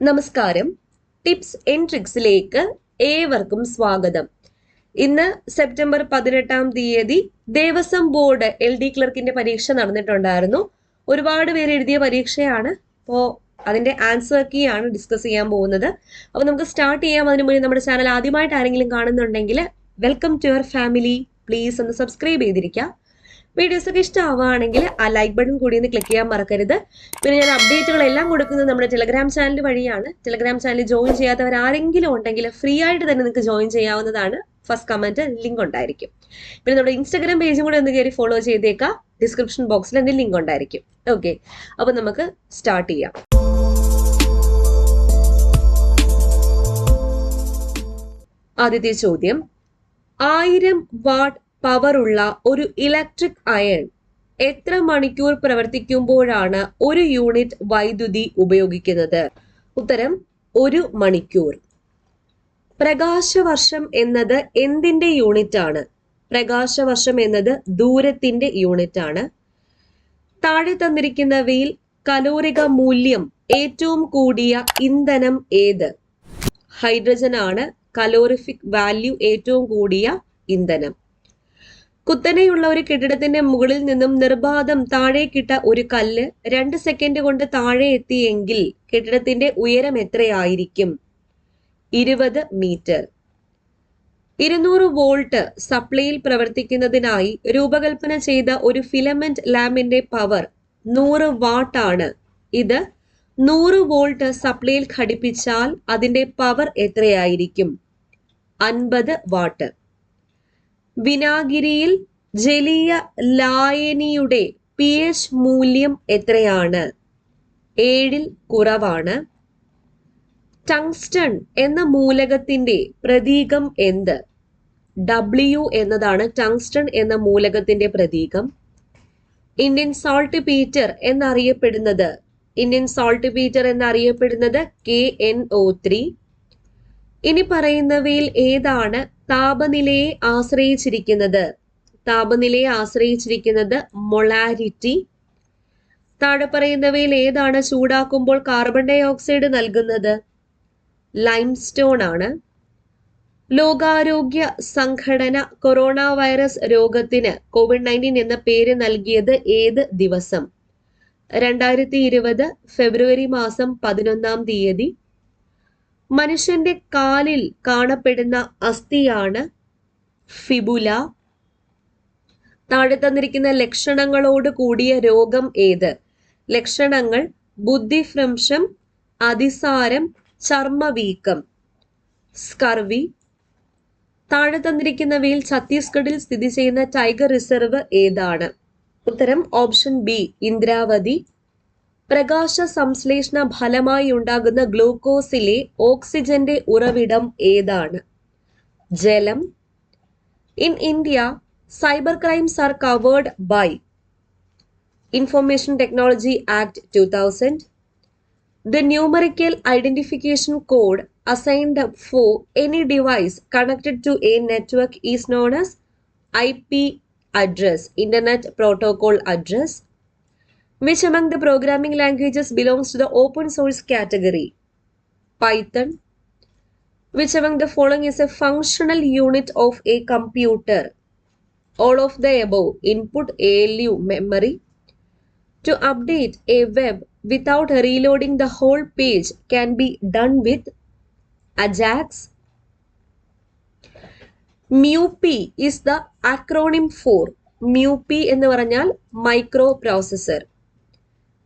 നമസ്കാരം. Tips and ട്രിക്സിലേക്ക് ഏവർക്കും സ്വാഗതം. ഇന്ന് സെപ്റ്റംബർ 18 ദേവസ്വം ബോർഡ് LD ക്ലർക്കിന്റെ പരീക്ഷ നടന്നിട്ടുണ്ടായിരുന്നു. ഒരുപാട് പേര് എഴുതിയ പരീക്ഷയാണ്. അപ്പോൾ അതിന്റെ ആൻസർ കീ ആണ് ഡിസ്കസ് ചെയ്യാൻ പോകുന്നത്. അപ്പോൾ നമുക്ക് സ്റ്റാർട്ട് ചെയ്യാം. അതിനു മുന്നേ നമ്മുടെ ചാനൽ ആദ്യമായിട്ട് ആരെങ്കിലും കാണുന്നുണ്ടെങ്കിൽ welcome to your family. Please ഒന്ന് സബ്സ്ക്രൈബ് ചെയ്തിരിക്കുക. വീഡിയോസ് ഒക്കെ ഇഷ്ടമാവുകയാണെങ്കിൽ ആ ലൈക്ക് ബട്ടൺ കൂടി ഒന്ന് ക്ലിക്ക് ചെയ്യാൻ മറക്കരുത്. പിന്നെ ഞാൻ അപ്ഡേറ്റുകളെല്ലാം കൊടുക്കുന്നത് നമ്മുടെ ടെലഗ്രാം ചാനൽ വഴിയാണ്. ടെലഗ്രാം ചാനൽ ജോയിൻ ചെയ്യാത്തവർ ആരെങ്കിലും ഉണ്ടെങ്കിൽ ഫ്രീ ആയിട്ട് തന്നെ നിങ്ങൾക്ക് ജോയിൻ ചെയ്യാവുന്നതാണ്. ഫസ്റ്റ് കമന്റ് ലിങ്ക് ഉണ്ടായിരിക്കും. പിന്നെ നമ്മുടെ ഇൻസ്റ്റാഗ്രാം പേജും കൂടെ ഒന്ന് കയറി ഫോളോ ചെയ്തേക്കാം. ഡിസ്ക്രിപ്ഷൻ ബോക്സിൽ എന്തെങ്കിലും ലിങ്ക് ഉണ്ടായിരിക്കും. ഓക്കെ, അപ്പൊ നമുക്ക് സ്റ്റാർട്ട് ചെയ്യാം. ആദ്യത്തെ ചോദ്യം, 1000 വാട്ട് പവർ ഉള്ള ഒരു ഇലക്ട്രിക് അയൺ എത്ര മണിക്കൂർ പ്രവർത്തിക്കുമ്പോഴാണ് ഒരു യൂണിറ്റ് വൈദ്യുതി ഉപയോഗിക്കുന്നത്? ഉത്തരം 1 മണിക്കൂർ. പ്രകാശവർഷം എന്നത് എന്തിന്റെ യൂണിറ്റ് ആണ്? പ്രകാശവർഷം എന്നത് ദൂരത്തിന്റെ യൂണിറ്റ് ആണ്. താഴെ തന്നിരിക്കുന്നവയിൽ കലോറിക മൂല്യം ഏറ്റവും കൂടിയ ഇന്ധനം ഏത്? ഹൈഡ്രജൻ ആണ് കലോറിഫിക് വാല്യൂ ഏറ്റവും കൂടിയ ഇന്ധനം. കുത്തനെയുള്ള ഒരു കെട്ടിടത്തിന്റെ മുകളിൽ നിന്നും നിർബാധം താഴേക്കിട്ട ഒരു കല്ല് 2 സെക്കൻഡ് കൊണ്ട് താഴെ എത്തിയെങ്കിൽ കെട്ടിടത്തിന്റെ ഉയരം എത്രയായിരിക്കും? 20 മീറ്റർ. 200 വോൾട്ട് സപ്ലൈയിൽ പ്രവർത്തിക്കുന്നതിനായി രൂപകൽപ്പന ചെയ്ത ഒരു ഫിലമെന്റ് ലാമ്പിന്റെ പവർ 100 വാട്ട് ആണ്. ഇത് 100 വോൾട്ട് സപ്ലൈയിൽ ഘടിപ്പിച്ചാൽ അതിന്റെ പവർ എത്രയായിരിക്കും? 50 വാട്ട്. വിനാഗിരിയിൽ ജലീയ ലായനിയുടെ pH മൂല്യം എത്രയാണ്? 7 കുറവാണ്. ടങ്സ്റ്റൺ എന്ന മൂലകത്തിന്റെ പ്രതീകം എന്ത്? W എന്നതാണ് ടങ്സ്റ്റൺ എന്ന മൂലകത്തിന്റെ പ്രതീകം. ഇന്ത്യൻ സോൾട്ട് പീറ്റർ എന്നറിയപ്പെടുന്നത് KNO3. ഇനി പറയുന്നവയിൽ ഏതാണ് താപനിലയെ ആശ്രയിച്ചിരിക്കുന്നത്? താപനിലയെ ആശ്രയിച്ചിരിക്കുന്നത് മൊളാരിറ്റി. താഴെ പറയുന്നവയിൽ ഏതാണ് ചൂടാക്കുമ്പോൾ കാർബൺ ഡൈ ഓക്സൈഡ് നൽകുന്നത്? ലൈംസ്റ്റോൺ ആണ്. ലോകാരോഗ്യ സംഘടന കൊറോണ വൈറസ് രോഗത്തിന് COVID-19 എന്ന പേര് നൽകിയത് ഏത് ദിവസം? 2020 ഫെബ്രുവരി മാസം 11. മനുഷ്യന്റെ കാലിൽ കാണപ്പെടുന്ന അസ്ഥിയാണ് ഫിബുല. താഴെ തന്നിരിക്കുന്ന ലക്ഷണങ്ങളോട് കൂടിയ രോഗം ഏത്? ലക്ഷണങ്ങൾ: ബുദ്ധിഭ്രംശം, അതിസാരം, ചർമ്മവീക്കം. സ്കർവി. താഴെ തന്നിരിക്കുന്നവയിൽ ഛത്തീസ്ഗഡിൽ സ്ഥിതി ചെയ്യുന്ന ടൈഗർ റിസർവ് ഏതാണ്? ഉത്തരം ഓപ്ഷൻ ബി, ഇന്ദ്രാവതി. പ്രകാശ സംശ്ലേഷണ ഫലമായി ഉണ്ടാകുന്ന ഗ്ലൂക്കോസിലെ ഓക്സിജന്റെ ഉറവിടം ഏതാണ്? ജലം. In India, cyber crimes are covered by Information Technology Act 2000. The numerical identification code assigned for any device connected to a network is known as IP address, Internet Protocol Address. Which among the programming languages belongs to the open source category? Python. Which among the following is a functional unit of a computer? All of the above. Input ALU memory. To update a web without reloading the whole page can be done with Ajax. MUP is the acronym for MUP എന്ന് പറഞ്ഞാൽ microprocessor.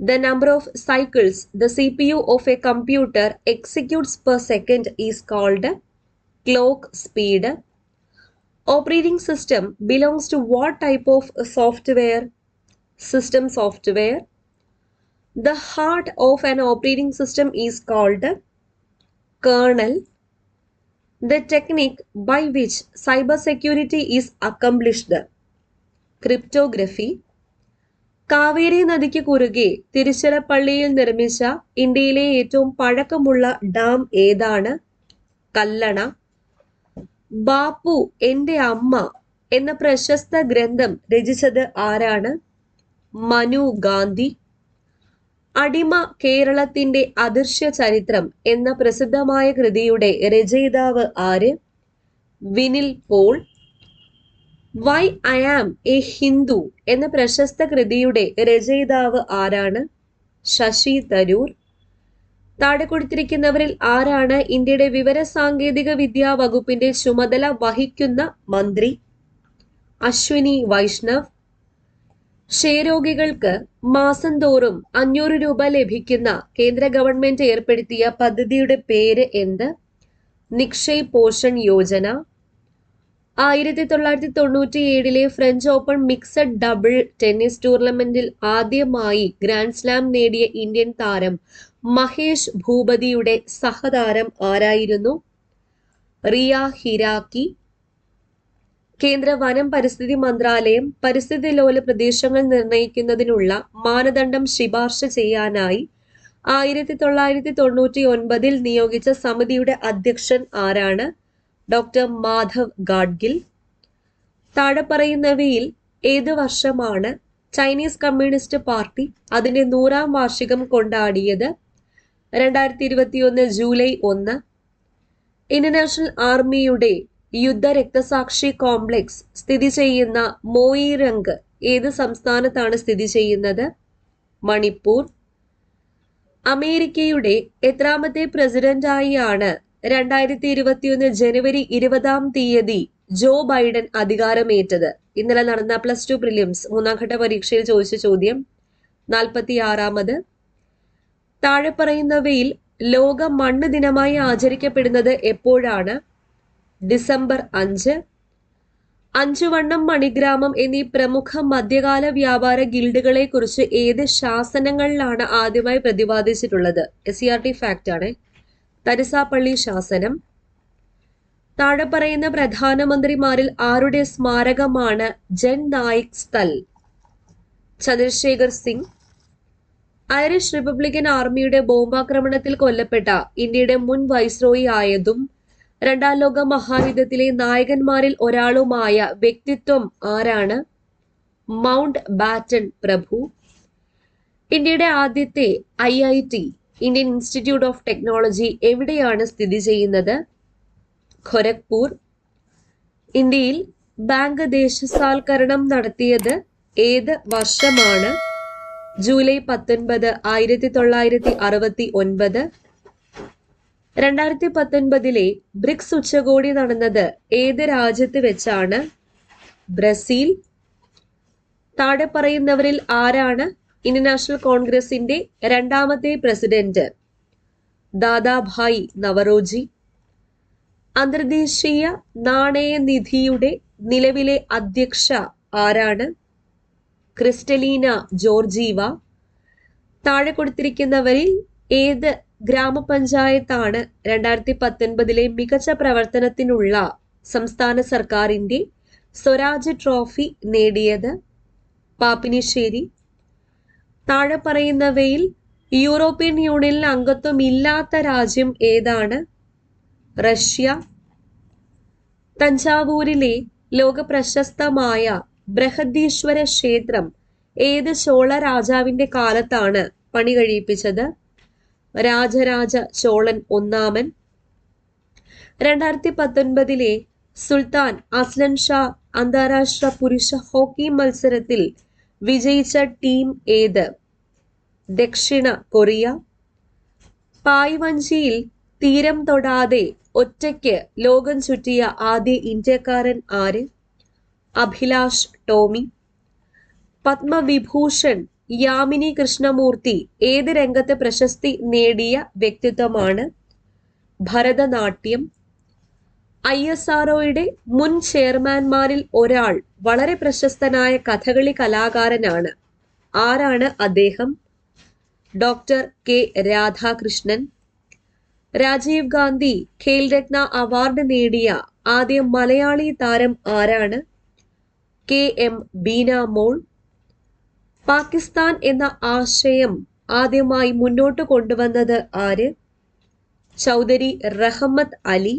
The number of cycles the CPU of a computer executes per second is called clock speed. Operating system belongs to what type of software? System software. The heart of an operating system is called kernel. The technique by which cybersecurity is accomplished? Cryptography. Kaveri നദിക്ക് കുറുകെ തിരുച്ചിറപ്പള്ളിയിൽ നിർമ്മിച്ച ഇന്ത്യയിലെ ഏറ്റവും പഴക്കമുള്ള dam ഏതാണ്? കല്ലണ. ബാപ്പു എന്റെ അമ്മ എന്ന പ്രശസ്ത ഗ്രന്ഥം രചിച്ചത് ആരാണ്? മനു ഗാന്ധി. അടിമ കേരളത്തിന്റെ അദൃശ്യ ചരിത്രം എന്ന പ്രസിദ്ധമായ കൃതിയുടെ രചയിതാവ് ആര്? Vinil Paul. Why I am a Hindu എന്ന പ്രശസ്ത കൃതിയുടെ രചയിതാവ് ആരാണ്? ശശി തരൂർ. താഴെ കൊടുത്തിരിക്കുന്നവരിൽ ആരാണ് ഇന്ത്യയുടെ വിവര സാങ്കേതിക വിദ്യാ വകുപ്പിന്റെ ചുമതല വഹിക്കുന്ന മന്ത്രി? അശ്വിനി വൈഷ്ണവ്. ക്ഷയരോഗികൾക്ക് മാസം തോറും 500 രൂപ ലഭിക്കുന്ന കേന്ദ്ര ഗവൺമെന്റ് ഏർപ്പെടുത്തിയ പദ്ധതിയുടെ പേര് എന്ത്? Nikshay Poshan Yojana. 1997 French open mixed double tennis ടൂർണമെന്റിൽ ആദ്യമായി ഗ്രാൻഡ് സ്ലാം നേടിയ ഇന്ത്യൻ താരം മഹേഷ് ഭൂപതിയുടെ സഹതാരം ആരായിരുന്നു? റിയ ഹിരാക്കി. കേന്ദ്ര വനം പരിസ്ഥിതി മന്ത്രാലയം പരിസ്ഥിതി ലോല പ്രദേശങ്ങൾ നിർണയിക്കുന്നതിനുള്ള മാനദണ്ഡം ശുപാർശ ചെയ്യാനായി 1999 നിയോഗിച്ച സമിതിയുടെ അധ്യക്ഷൻ ആരാണ്? ഡോക്ടർ മാധവ് ഗാഡ്ഗിൽ. താഴെ പറയുന്നവയിൽ ഏത് വർഷമാണ് ചൈനീസ് കമ്മ്യൂണിസ്റ്റ് പാർട്ടി അതിന്റെ 100ാം വാർഷികം കൊണ്ടാടിയത്? 2021 ജൂലൈ 1. ഇന്ത്യൻ നാഷണൽ ആർമിയുടെ യുദ്ധ രക്തസാക്ഷി കോംപ്ലക്സ് സ്ഥിതി ചെയ്യുന്ന മോയിരംഗ് ഏത് സംസ്ഥാനത്താണ് സ്ഥിതി ചെയ്യുന്നത്? മണിപ്പൂർ. അമേരിക്കയുടെ എത്രാമത്തെ പ്രസിഡന്റായാണ് 2021 ജനുവരി 20 ജോ ബൈഡൻ അധികാരമേറ്റത്? ഇന്നലെ നടന്ന +2 പ്രിലിംസ് 3ാം ഘട്ട പരീക്ഷയിൽ ചോദിച്ച ചോദ്യം. 46ാമത്. താഴെ പറയുന്നവയിൽ ലോക മണ്ണ് ദിനമായി ആചരിക്കപ്പെടുന്നത് എപ്പോഴാണ്? ഡിസംബർ 5. അഞ്ചുവണ്ണം, മണിഗ്രാമം എന്നീ പ്രമുഖ മധ്യകാല വ്യാപാര ഗിൽഡുകളെ കുറിച്ച് ഏത് ശാസനങ്ങളിലാണ് ആദ്യമായി പ്രതിപാദിച്ചിട്ടുള്ളത്? SCERT ഫാക്ട് ആണ്. തരിസാപ്പള്ളി ശാസനം. താഴെ പറയുന്ന പ്രധാനമന്ത്രിമാരിൽ ആരുടെ സ്മാരകമാണ് ജൻ നായക് സ്ഥൽ? ചന്ദ്രശേഖർ സിംഗ്. ഐറിഷ് റിപ്പബ്ലിക്കൻ ആർമിയുടെ ബോംബാക്രമണത്തിൽ കൊല്ലപ്പെട്ട ഇന്ത്യയുടെ മുൻ വൈസ്രോയി ആയതും 2ാം ലോക മഹായുദ്ധത്തിലെ നായകന്മാരിൽ ഒരാളുമായ വ്യക്തിത്വം ആരാണ്? മൗണ്ട് ബാറ്റൺ പ്രഭു. ഇന്ത്യയുടെ ആദ്യത്തെ IIT Indian institute of technology എവിടെയാണ് സ്ഥിതി ചെയ്യുന്നത്? ഖൊരഗ്പൂർ. ഇന്ത്യയിൽ ബാങ്ക് ദേശസാൽക്കരണം നടത്തിയത് ഏത് വർഷമാണ്? ജൂലൈ 19, 1969. 2019 ബ്രിക്സ് ഉച്ചകോടി നടന്നത് ഏത് രാജ്യത്ത് വെച്ചാണ്? ബ്രസീൽ. താഴെ പറയുന്നവരിൽ ആരാണ് ഇന്ത്യൻ നാഷണൽ കോൺഗ്രസിന്റെ 2ാമത്തെ പ്രസിഡന്റ്? ദാദാഭായ് നവറോജി. അന്തർദേശീയ നാണയ നിധിയുടെ നിലവിലെ അധ്യക്ഷ ആരാണ്? ക്രിസ്റ്റലീന ജോർജീവ. താഴെ കൊടുത്തിരിക്കുന്നവരിൽ ഏത് ഗ്രാമപഞ്ചായത്താണ് 2019 മികച്ച പ്രവർത്തനത്തിനുള്ള സംസ്ഥാന സർക്കാരിന്റെ സ്വരാജ് ട്രോഫി നേടിയത്? പാപ്പിനിശ്ശേരി. താഴെ പറയുന്നവയിൽ യൂറോപ്യൻ യൂണിയനിൽ അംഗത്വം ഇല്ലാത്ത രാജ്യം ഏതാണ്? റഷ്യ. തഞ്ചാവൂരിലെ ലോക പ്രശസ്തമായ ബൃഹദീശ്വര ക്ഷേത്രം ഏത് ചോള രാജാവിന്റെ കാലത്താണ് പണി കഴിപ്പിച്ചത്? രാജരാജ ചോളൻ 1. 2019 സുൽത്താൻ അസ്ലൻ ഷാ അന്താരാഷ്ട്ര പുരുഷ ഹോക്കി മത്സരത്തിൽ വിജയിച്ച ടീം ഏത്? ദക്ഷിണ കൊറിയ. പായ്വഞ്ചിയിൽ തീരം തൊടാതെ ഒറ്റയ്ക്ക് ലോകം ചുറ്റിയ ആദ്യ ഇന്ത്യക്കാരൻ ആര്? അഭിലാഷ് ടോമി. പത്മവിഭൂഷൺ യാമിനി കൃഷ്ണമൂർത്തി ഏത് രംഗത്ത് പ്രശസ്തി നേടിയ വ്യക്തിത്വമാണ്? ഭരതനാട്യം. ISROയുടെ മുൻ ചെയർമാൻമാരിൽ ഒരാൾ വളരെ പ്രശസ്തനായ കഥകളി കലാകാരനാണ്. ആരാണ് അദ്ദേഹം? Doctor K Radhakrishnan. Rajiv Gandhi Khel Ratna award നേടിയ ആദ്യ മലയാളി താരം ആരാണ്? KM ബീന മോൾ. പാകിസ്ഥാൻ എന്ന ആശയം ആദ്യമായി മുന്നോട്ട് കൊണ്ടുവന്നത് ആര്? ചൗധരി റഹ്മത്ത് അലി.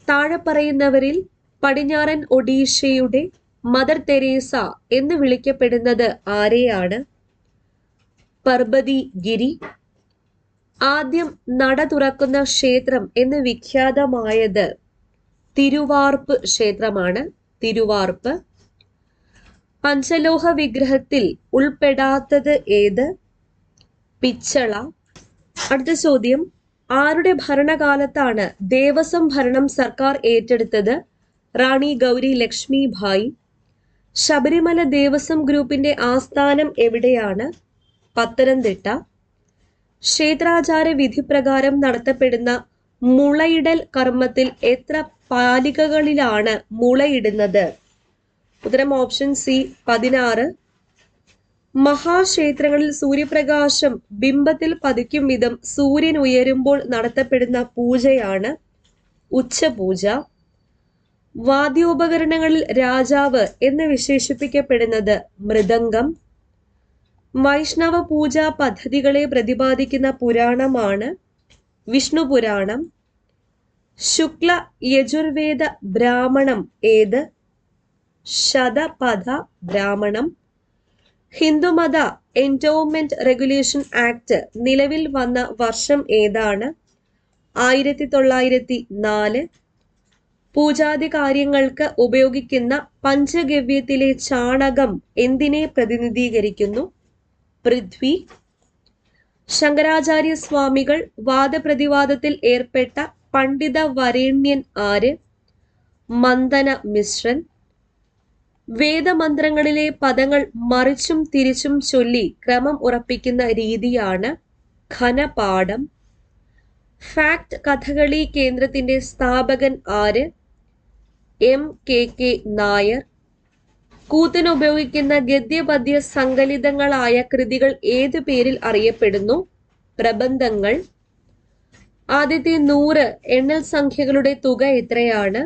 താഴെ പറയുന്നവരിൽ പടിഞ്ഞാറൻ ഒഡീഷയുടെ മദർ തെരേസ എന്ന് വിളിക്കപ്പെടുന്നത് ആരെയാണ്? പർബതി ഗിരി. ആദ്യം നട തുറക്കുന്ന ക്ഷേത്രം എന്ന് വിഖ്യാതമായത് തിരുവാർപ്പ് ക്ഷേത്രമാണ്. തിരുവാർപ്പ്. പഞ്ചലോഹ വിഗ്രഹത്തിൽ ഉൾപ്പെടാത്തത് ഏത്? പിച്ചള. അടുത്ത ചോദ്യം, ആരുടെ ഭരണകാലത്താണ് ദേവസ്വം ഭരണം സർക്കാർ ഏറ്റെടുത്തത്? റാണി ഗൗരി ലക്ഷ്മി ഭായ്. ശബരിമല ദേവസ്വം ഗ്രൂപ്പിന്റെ ആസ്ഥാനം എവിടെയാണ്? പത്തനംതിട്ട. ക്ഷേത്രാചാര വിധിപ്രകാരം നടത്തപ്പെടുന്ന മുളയിടൽ കർമ്മത്തിൽ എത്ര പാലികകളിലാണ് മുളയിടുന്നത്? ഉത്തരം ഓപ്ഷൻ സി 16. മഹാക്ഷേത്രങ്ങളിൽ സൂര്യപ്രകാശം ബിംബത്തിൽ പതിക്കും വിധം സൂര്യൻ ഉയരുമ്പോൾ നടത്തപ്പെടുന്ന പൂജയാണ് ഉച്ചപൂജ. വാദ്യോപകരണങ്ങളിൽ രാജാവ് എന്ന് വിശേഷിപ്പിക്കപ്പെടുന്നത് മൃദംഗം. വൈഷ്ണവ പൂജാ പദ്ധതികളെ പ്രതിപാദിക്കുന്ന പുരാണമാണ് വിഷ്ണു പുരാണം. ശുക്ല യജുർവേദ ബ്രാഹ്മണം ഏത്? ശതപഥ ബ്രാഹ്മണം. ഹിന്ദുമത എൻഡോവ്മെന്റ് റെഗുലേഷൻ ആക്ട് നിലവിൽ വന്ന വർഷം ഏതാണ്? 1904. പൂജാതി കാര്യങ്ങൾക്ക് ഉപയോഗിക്കുന്ന പഞ്ചഗവ്യത്തിലെ ചാണകം എന്തിനെ പ്രതിനിധീകരിക്കുന്നു? പൃഥ്വി. ശങ്കരാചാര്യ സ്വാമികൾ വാദപ്രതിവാദത്തിൽ ഏർപ്പെട്ട പണ്ഡിത വരേണ്യൻ ആര്? മന്ദന മിശ്രൻ. വേദമന്ത്രങ്ങളിലെ പദങ്ങൾ മറിച്ചും തിരിച്ചും ചൊല്ലി ക്രമം ഉറപ്പിക്കുന്ന രീതിയാണ് ഘനപാഠം. ഫാക്ട് കഥകളി കേന്ദ്രത്തിന്റെ സ്ഥാപകൻ ആര്? MKK നായർ. കൂത്തിന് ഉപയോഗിക്കുന്ന ഗദ്യപദ്യ സങ്കലിതങ്ങളായ കൃതികൾ ഏതു പേരിൽ അറിയപ്പെടുന്നു? പ്രബന്ധങ്ങൾ. ആദ്യത്തെ 100 എണ്ണൽ സംഖ്യകളുടെ തുക എത്രയാണ്?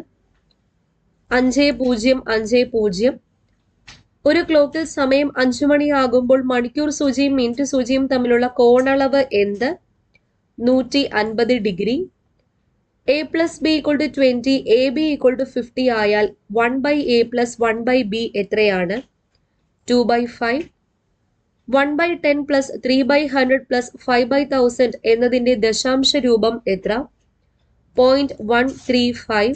5050. ഒരു ക്ലോക്കിൽ സമയം 5 മണിയാകുമ്പോൾ മണിക്കൂർ സൂചിയും മിനിറ്റ് സൂചിയും തമ്മിലുള്ള കോണളവ് എന്ത്? 150 ഡിഗ്രി. a+b=20, ab=50 ആയാൽ 1/a + 1/b എത്രയാണ്? 2/5. 1/10 + 3/100 + 5/1000 എന്നതിന്റെ ദശാംശ രൂപം എത്ര? 0.135.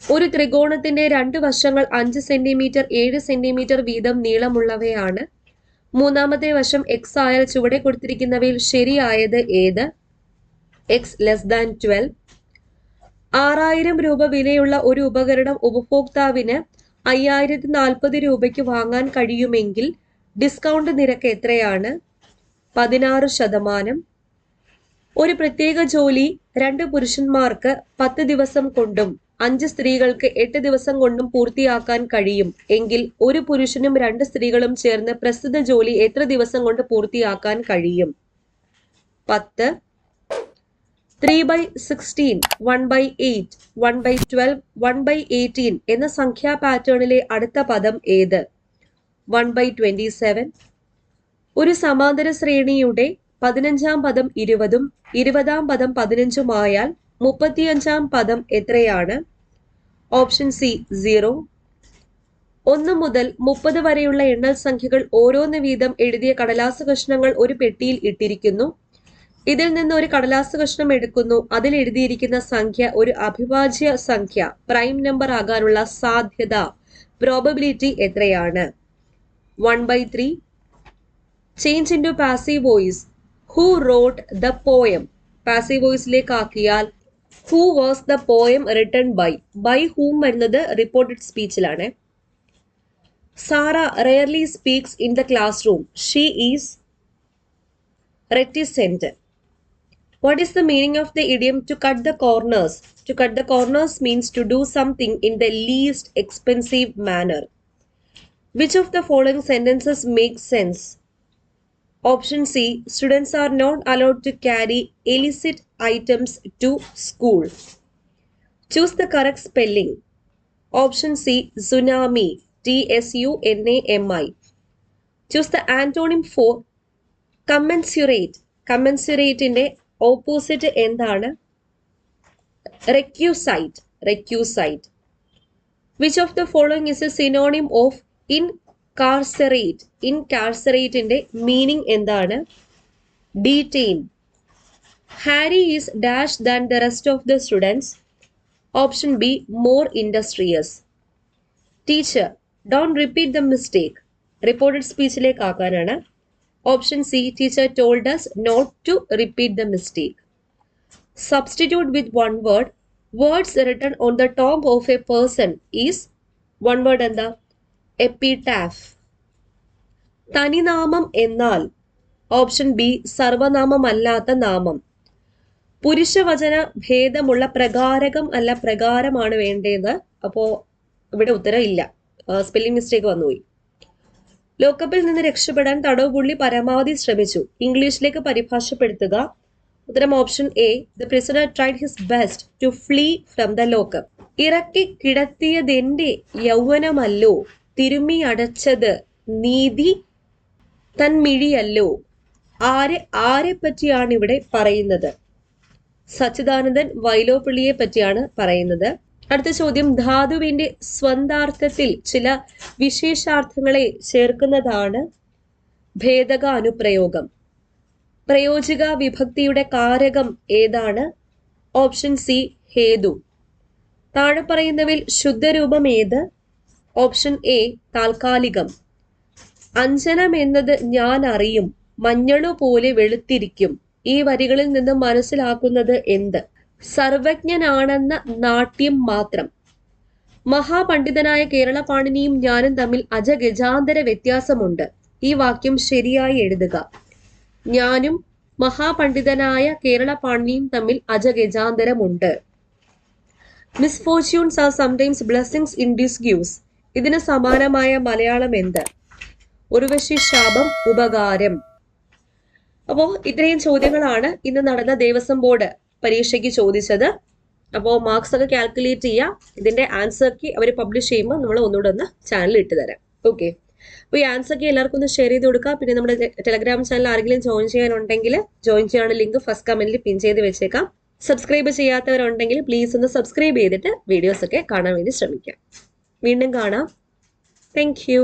ഒരു ത്രികോണത്തിന്റെ 2 വശങ്ങൾ 5 സെന്റിമീറ്റർ 7 സെന്റിമീറ്റർ വീതം നീളമുള്ളവയാണ്. മൂന്നാമത്തെ വശം x ആയാൽ ചുവടെ കൊടുത്തിരിക്കുന്നവയിൽ ശരിയായത് ഏത്? x<12. 6000 രൂപ വിലയുള്ള ഒരു ഉപകരണം ഉപഭോക്താവിന് 5040 രൂപയ്ക്ക് വാങ്ങാൻ കഴിയുമെങ്കിൽ ഡിസ്കൗണ്ട് നിരക്ക് എത്രയാണ്? 16%. ഒരു പ്രത്യേക ജോലി 2 പുരുഷന്മാർക്ക് 10 ദിവസം കൊണ്ടും 5 സ്ത്രീകൾക്ക് 8 ദിവസം കൊണ്ടും പൂർത്തിയാക്കാൻ കഴിയും എങ്കിൽ ഒരു പുരുഷനും 2 സ്ത്രീകളും ചേർന്ന് പ്രസ്തുത ജോലി എത്ര ദിവസം കൊണ്ട് പൂർത്തിയാക്കാൻ കഴിയും? 10. 3/16, 1/8, 1/12, 1/18 എന്ന സംഖ്യാ പാറ്റേണിലെ അടുത്ത പദം ഏത്? 1/27. ഒരു സമാന്തര ശ്രേണിയുടെ 15-ാം പദം 20ഉം 20-ാം പദം 15ഉം ആയാൽ 35-ാം പദം എത്രയാണ്? Option C 0. 1 മുതൽ 30 വരെയുള്ള എണ്ണൽ സംഖ്യകൾ ഓരോന്ന് വീതം എഴുതിയ കടലാസ് കഷ്ണങ്ങൾ ഒരു പെട്ടിയിൽ ഇട്ടിരിക്കുന്നു. ഇതിൽ നിന്ന് ഒരു കടലാസ് കഷ്ണം എടുക്കുന്നു. അതിൽ എഴുതിയിരിക്കുന്ന സംഖ്യ ഒരു അവിഭാജ്യ സംഖ്യ പ്രൈം നമ്പർ ആകാനുള്ള സാധ്യത പ്രോബബിലിറ്റി എത്രയാണ്? 1/3. Change into passive voice. Who wrote the poem? Passive വോയിസിലേക്ക് ആക്കിയാൽ who was the poem written by whom വരുന്നത് റിപ്പോർട്ടഡ് സ്പീച്ചിലാണ്. Sara rarely speaks in the classroom. She is reticent. What is the meaning of the idiom to cut the corners? To cut the corners means to do something in the least expensive manner. Which of the following sentences make sense? Option C. Students are not allowed to carry illicit items to school. Choose the correct spelling. Option C. Tsunami. TSUNAMI. Choose the antonym for commensurate. Commensurate-ന്റെ opposite എന്താണ്? Requisite. Which of the following is a synonym of carcerate. ഇൻകാർസറേറ്റിന്റെ meaning എന്താണ്? Detain. Harry is dash than the rest of the students. Option B more industrious. Teacher don't repeat the mistake. Reported സ്പീച്ചിലേക്ക് ആക്കാനാണ്. Option C teacher told us not to repeat the mistake. Substitute with one word. Words written on the tomb of a person is one word എന്താ? എപ്പിടാഫ്. തനിനാമം എന്നാൽ? Option B സർവനാമമല്ലാത്ത നാമം. പുരുഷവചന ഭേദമുള്ള പ്രകാരകം അല്ല പ്രകാരമാണ് വേണ്ടത്. അപ്പോൾ ഇവിടെ ഉത്തരം ഇല്ല, സ്പെല്ലിംഗ് മിസ്റ്റേക്ക് വന്നുപോയി. ലോക്കപ്പിൽ നിന്ന് രക്ഷപ്പെടാൻ തടവുപുള്ളി പരമാവധി ശ്രമിച്ചു. ഇംഗ്ലീഷിലേക്ക് പരിഭാഷപ്പെടുത്തുക. ഉത്തരം option A. The prisoner tried his best to flee from the lockup. ഇറക്കി കിടത്തിയതെന്റെ യൗവനമല്ലോ, തിരുമ്മി അടച്ചത് നീതി തൻമിഴിയല്ലോ. ആരെ പറ്റിയാണ് ഇവിടെ പറയുന്നത്? സച്ചിദാനന്ദൻ വൈലോപ്പിള്ളിയെ പറ്റിയാണ് പറയുന്നത്. അടുത്ത ചോദ്യം, ധാതുവിന്റെ സ്വന്താർത്ഥത്തിൽ ചില വിശേഷാർത്ഥങ്ങളെ ചേർക്കുന്നതാണ് ഭേദക അനുപ്രയോഗം. പ്രയോജിക വിഭക്തിയുടെ കാരകം ഏതാണ്? ഓപ്ഷൻ സി ഹേതു. താഴെ പറയുന്നവയിൽ ശുദ്ധരൂപം ഏത്? Option A താൽക്കാലികം. അഞ്ജനം എന്നത് ഞാൻ അറിയും, മഞ്ഞളു പോലെ വെളുത്തിരിക്കും. ഈ വരികളിൽ നിന്ന് മനസ്സിലാക്കുന്നത് എന്ത്? സർവജ്ഞനാണെന്ന നാട്യം മാത്രം. മഹാപണ്ഡിതനായ കേരള പാണിനിയും ഞാനും തമ്മിൽ അജഗജാന്തര വ്യത്യാസമുണ്ട്. ഈ വാക്യം ശരിയായി എഴുതുക. ഞാനും മഹാപണ്ഡിതനായ കേരള പാണിനിയും തമ്മിൽ അജഗജാന്തരമുണ്ട്. Misfortunes are sometimes blessings in disguise. ഇതിന് സമാനമായ മലയാളം എന്ത്? ഉർവശി ശാപം, ഉപകാരം. അപ്പോൾ ഇത്രയും ചോദ്യങ്ങളാണ് ഇന്ന് നടന്ന ദേവസ്വം ബോർഡ് പരീക്ഷയ്ക്ക് ചോദിച്ചത്. അപ്പോൾ മാർക്സ് ഒക്കെ കാൽക്കുലേറ്റ് ചെയ്യുക. ഇതിന്റെ ആൻസർ കീ അവർ പബ്ലിഷ് ചെയ്യുമ്പോൾ നമ്മൾ ഒന്നുകൂടെ ഒന്ന് ചാനലിൽ ഇട്ട് തരാം. ഓക്കെ, അപ്പോൾ ഈ ആൻസർ കീ എല്ലാവർക്കും ഒന്ന് ഷെയർ ചെയ്ത് കൊടുക്കുക. പിന്നെ നമ്മുടെ ടെലഗ്രാം ചാനൽ ആരെങ്കിലും ജോയിൻ ചെയ്യാനുണ്ടെങ്കിൽ ജോയിൻ ചെയ്യാനുള്ള ലിങ്ക് ഫസ്റ്റ് കമന്റിൽ പിൻ ചെയ്ത് വെച്ചേക്കാം. സബ്സ്ക്രൈബ് ചെയ്യാത്തവരുണ്ടെങ്കിൽ പ്ലീസ് ഒന്ന് സബ്സ്ക്രൈബ് ചെയ്തിട്ട് വീഡിയോസ് ഒക്കെ കാണാൻ വേണ്ടി ശ്രമിക്കാം. വീണ്ടും കാണാം. Thank you.